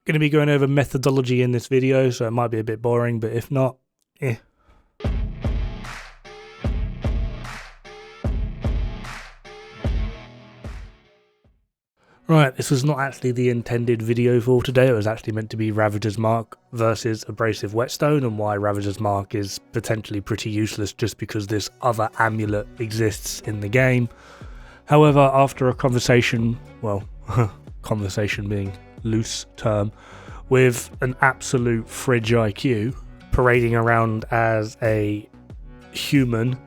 Going to be going over methodology in this video, so it might be a bit boring, but if not, Right, this was not actually the intended video for today. It was actually meant to be Ravager's Mark versus Abrasive Whetstone, and why Ravager's Mark is potentially pretty useless just because this other amulet exists in the game. However, after a conversation, well, conversation being loose term, with an absolute fridge IQ, parading around as a human,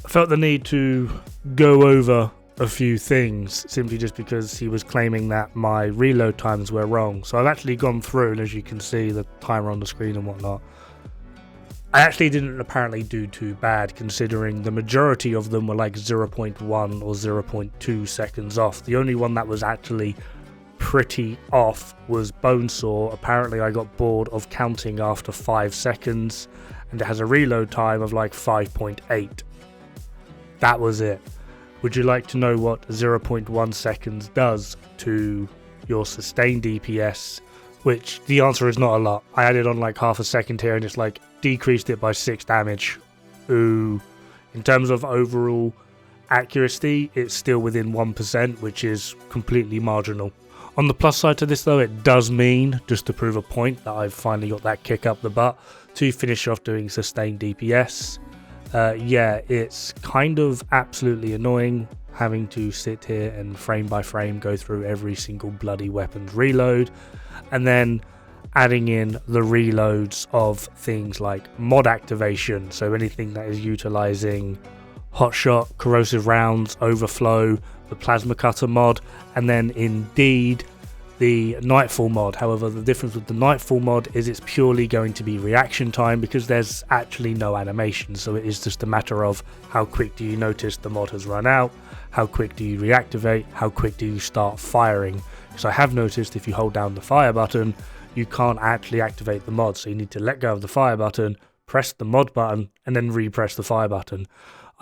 I felt the need to go over a few things simply just because he was claiming that my reload times were wrong. So I've actually gone through, and as you can see the timer on the screen and whatnot, I actually didn't apparently do too bad, considering the majority of them were like 0.1 or 0.2 seconds off. The only one that was actually pretty off was Bonesaw. Apparently I got bored of counting after 5 seconds, and it has a reload time of like 5.8. That was it. Would you like to know what 0.1 seconds does to your sustained DPS? Which the answer is not a lot. I added on like half a second here and it's like decreased it by 6 damage. Ooh. In terms of overall accuracy, it's still within 1%, which is completely marginal. On the plus side to this though, it does mean, just to prove a point, that I've finally got that kick up the butt to finish off doing sustained DPS. Yeah, it's kind of absolutely annoying having to sit here and frame by frame go through every single bloody weapon's reload, and then adding in the reloads of things like mod activation, so anything that is utilizing hotshot, corrosive rounds, overflow, the plasma cutter mod, and then indeed the Nightfall mod. However, the difference with the Nightfall mod is it's purely going to be reaction time because there's actually no animation, so it is just a matter of how quick do you notice the mod has run out, how quick do you reactivate, how quick do you start firing. Because I have noticed if you hold down the fire button, you can't actually activate the mod, so you need to let go of the fire button, press the mod button, and then repress the fire button.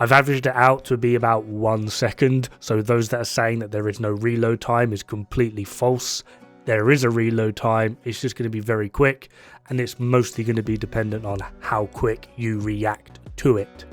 I've averaged it out to be about 1 second, so those that are saying that there is no reload time is completely false. There is a reload time, it's just going to be very quick, and it's mostly going to be dependent on how quick you react to it,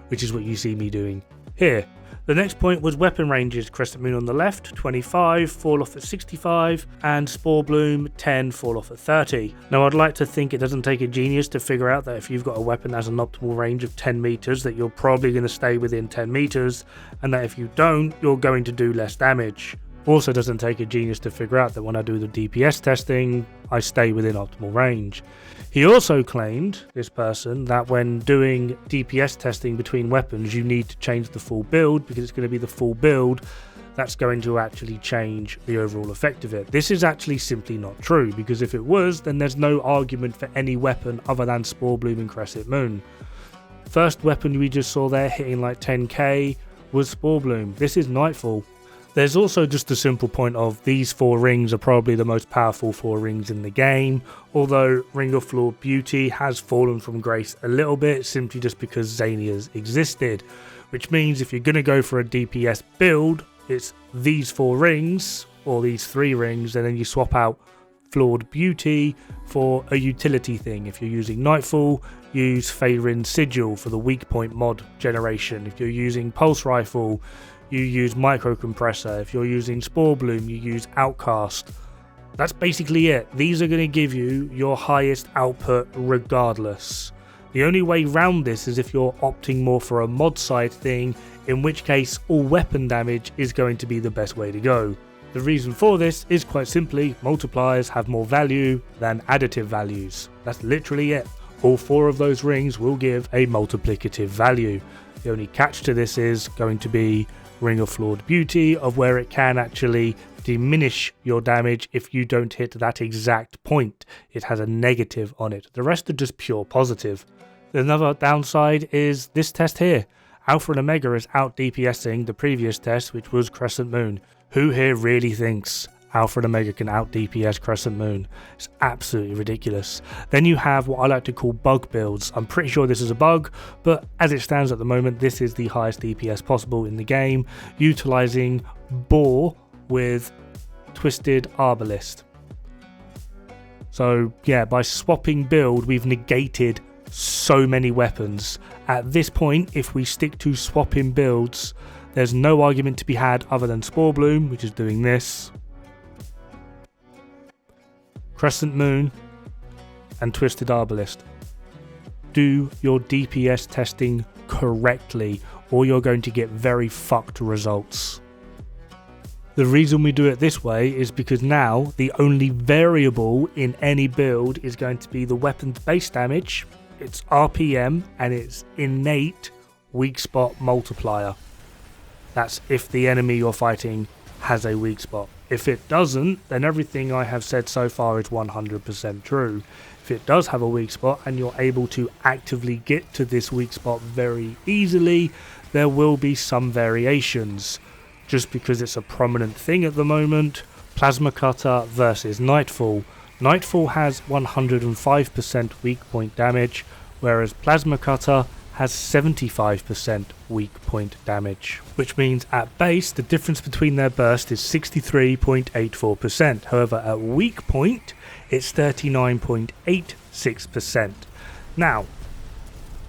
which is what you see me doing here. The next point was weapon ranges. Crescent Moon on the left, 25, fall off at 65, and Spore Bloom, 10, fall off at 30. Now I'd like to think it doesn't take a genius to figure out that if you've got a weapon that has an optimal range of 10 meters, that you're probably going to stay within 10 meters, and that if you don't, you're going to do less damage. Also doesn't take a genius to figure out that when I do the DPS testing, I stay within optimal range. He also claimed, this person, that when doing DPS testing between weapons, you need to change the full build because it's going to be the full build that's going to actually change the overall effect of it. This is actually simply not true, because if it was, then there's no argument for any weapon other than Spore Bloom and Crescent Moon. First weapon we just saw there hitting like 10k was Spore Bloom. This is Nightfall. There's also just the simple point of these 4 rings are probably the most powerful 4 rings in the game, although Ring of Flawed Beauty has fallen from grace a little bit simply just because Xania's existed, which means if you're going to go for a DPS build, it's these 4 rings, or these 3 rings, and then you swap out Flawed Beauty for a utility thing. If you're using Nightfall, use Faerin Sigil for the weak point mod generation. If you're using Pulse Rifle, you use Microcompressor. If you're using Spore Bloom, you use Outcast. That's basically it. These are going to give you your highest output regardless. The only way round this is if you're opting more for a mod side thing, in which case all weapon damage is going to be the best way to go. The reason for this is quite simply multipliers have more value than additive values. That's literally it. All 4 of those rings will give a multiplicative value. The only catch to this is going to be Ring of Flawed Beauty, of where it can actually diminish your damage if you don't hit that exact point. It has a negative on it. The rest are just pure positive. Another downside is this test here. Alpha and Omega is out DPSing the previous test, which was Crescent Moon. Who here really thinks Alpha and Omega can out DPS Crescent Moon? It's absolutely ridiculous. Then you have what I like to call bug builds. I'm pretty sure this is a bug, but as it stands at the moment, this is the highest DPS possible in the game, utilizing Boar with Twisted Arbalist. So yeah, by swapping build, we've negated so many weapons. At this point, if we stick to swapping builds, there's no argument to be had other than Spore Bloom, which is doing this, Crescent Moon, and Twisted Arbalist. Do your DPS testing correctly, or you're going to get very fucked results. The reason we do it this way is because now the only variable in any build is going to be the weapon's base damage, its RPM, and its innate weak spot multiplier. That's if the enemy you're fighting has a weak spot. If it doesn't, then everything I have said so far is 100% true. If it does have a weak spot and you're able to actively get to this weak spot very easily, there will be some variations. Just because it's a prominent thing at the moment, Plasma Cutter versus Nightfall. Nightfall has 105% weak point damage, whereas Plasma Cutter has 75% weak point damage, which means at base the difference between their burst is 63.84%. However, at weak point it's 39.86%. Now,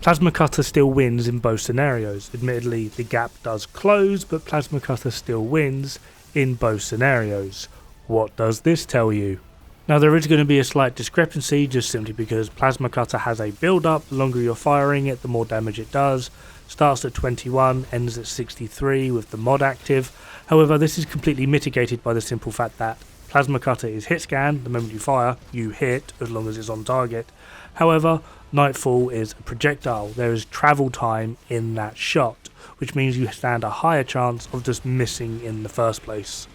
Plasma Cutter still wins in both scenarios. Admittedly, the gap does close, but Plasma Cutter still wins in both scenarios. What does this tell you? Now, there is going to be a slight discrepancy just simply because Plasma Cutter has a build-up. The longer you're firing it, the more damage it does. Starts at 21, ends at 63 with the mod active. However, this is completely mitigated by the simple fact that Plasma Cutter is hit scan. The moment you fire, you hit as long as it's on target. However, Nightfall is a projectile. There is travel time in that shot, which means you stand a higher chance of just missing in the first place.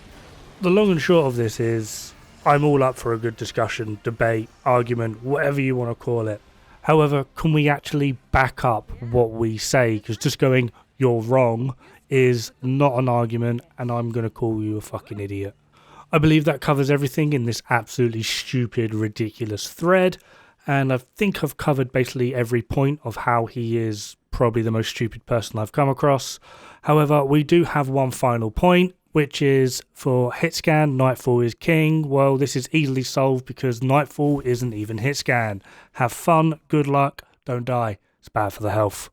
The long and short of this is, I'm all up for a good discussion, debate, argument, whatever you want to call it. However, can we actually back up what we say? Because just going, you're wrong, is not an argument, and I'm going to call you a fucking idiot. I believe that covers everything in this absolutely stupid, ridiculous thread, and I think I've covered basically every point of how he is probably the most stupid person I've come across. However, we do have one final point, which is for hitscan, Nightfall is king. Well, this is easily solved because Nightfall isn't even hitscan. Have fun, good luck, don't die. It's bad for the health.